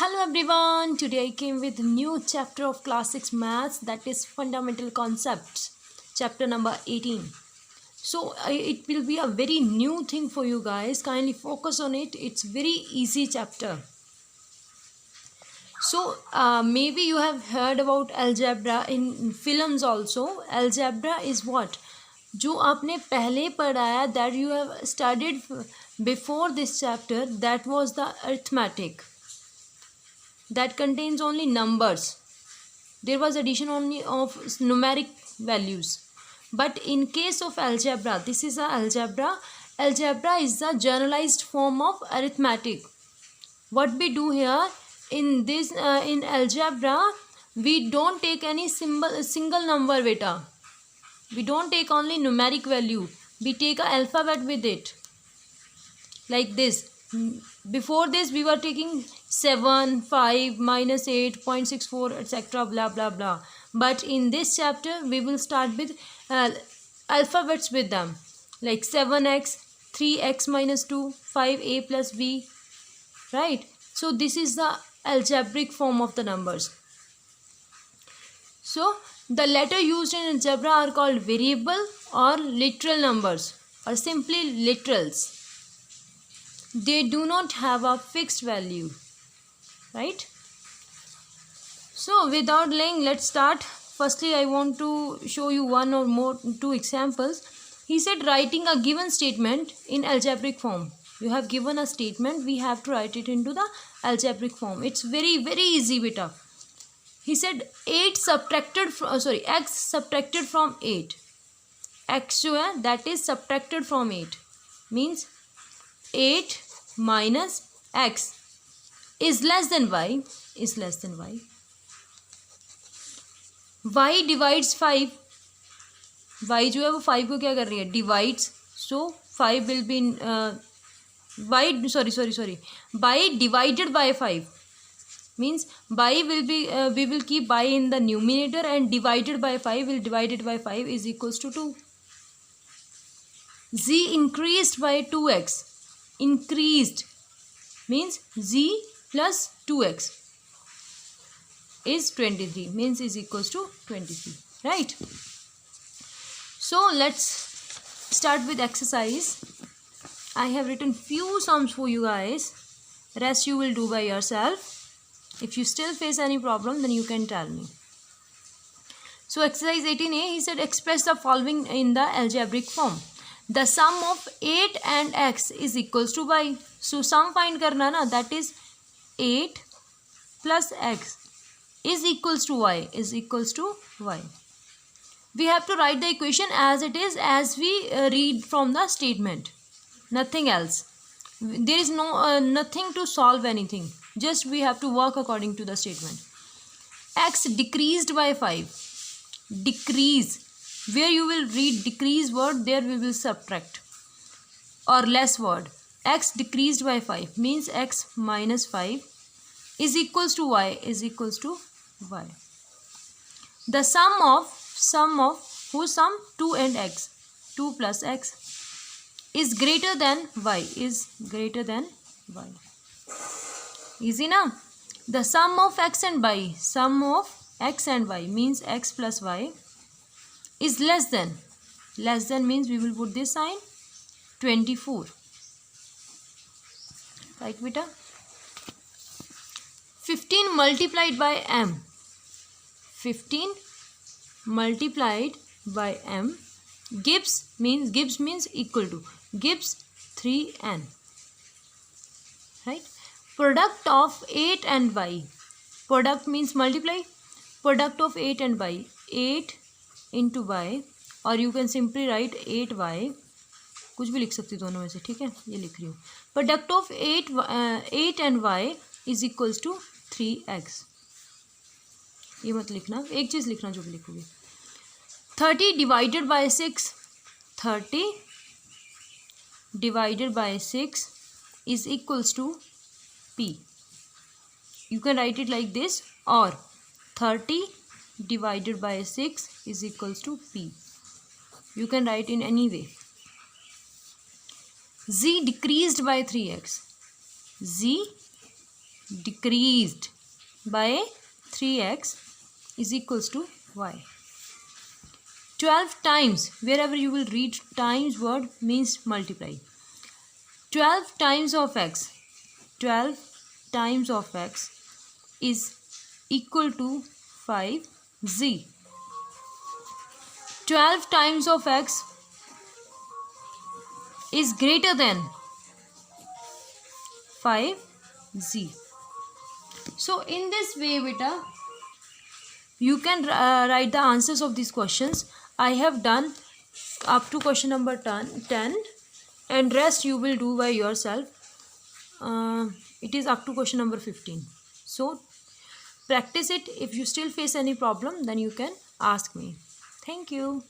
Hello everyone, today I came with a new chapter of class 6 maths, that is fundamental concepts, chapter number 18. So it will be a very new thing for you guys. Kindly focus on it. It's very easy chapter. So maybe you have heard about algebra in films also. Algebra is what? जो आपने पहले पढ़ाया, that you have studied before this chapter, that was the arithmetic. That contains only numbers. There was addition only of numeric values. But in case of algebra, this is a algebra. Algebra is the generalized form of arithmetic. What we do here in this in algebra, we don't take any single number beta. We don't take only numeric value. We take a alphabet with it. Like this. Before this we were taking 7, 5, minus 8, 0.64, etc. blah blah blah. But in this chapter we will start with alphabets with them, like 7x, 3x minus 2, 5a plus b, right? So this is the algebraic form of the numbers. So the letter used in algebra are called variable or literal numbers, or simply literals. They do not have a fixed value, right? So without delaying, let's start. Firstly, I want to show you one or two examples. He said writing a given statement in algebraic form. You have given a statement, we have to write it into the algebraic form. It's very easy beta. He said x subtracted from 8. X जो है that is subtracted from 8 means 8 minus x is less than y, y divides 5. y जो है वो 5 को क्या कर रही है, divides. So 5 will be by divided by 5 means by will be we will keep by in the numerator, and divided by 5 will divided by 5 is equals to 2. z increased by 2x. Increased means z plus 2x is 23 means is equals to 23, right? So let's start with exercise. I have written few sums for you guys, rest you will do by yourself. If you still face any problem, then you can tell me. So exercise 18a, he said express the following in the algebraic form. The sum of 8 and x is equals to y. So sum find karna na, that is 8 plus x is equals to y, We have to write the equation as it is, as we read from the statement. Nothing else. There is no nothing to solve anything. Just we have to work according to the statement. X decreased by 5. Decrease. Where you will read decrease word, there we will subtract. Or less word. X decreased by 5 means x minus 5 is equals to y, The sum of whose sum 2 and x, 2 plus x is greater than y, Easy na? The sum of x and y, means x plus y is less than means we will put this sign 24, right beta? 15 multiplied by m, 15 multiplied by m gives means equal to, gives 3n, right? Product of 8 and y, product means multiply, product of 8 and y, 8 into y, or you can simply write 8y, कुछ भी लिख सकती दोनों में से, ठीक है, ये लिख रही हूँ. Product of 8 and y is equals to 3x. ये मत लिखना, एक चीज़ लिखना जो भी लिखोगे. 30 divided by 6, 30 divided by 6 is equals to p. You can write it like this, or 30 divided by 6 is equals to p. You can write in any way. Z decreased by 3x. Z decreased by 3x is equals to y. 12 times, wherever you will read times word means multiply. 12 times of x, 12 times of x is equal to 5z. 12 times of x is greater than 5z. So in this way beta, you can write the answers of these questions. I have done up to question number 10 and rest you will do by yourself. It is up to question number 15. So practice it. If you still face any problem, then you can ask me. Thank you.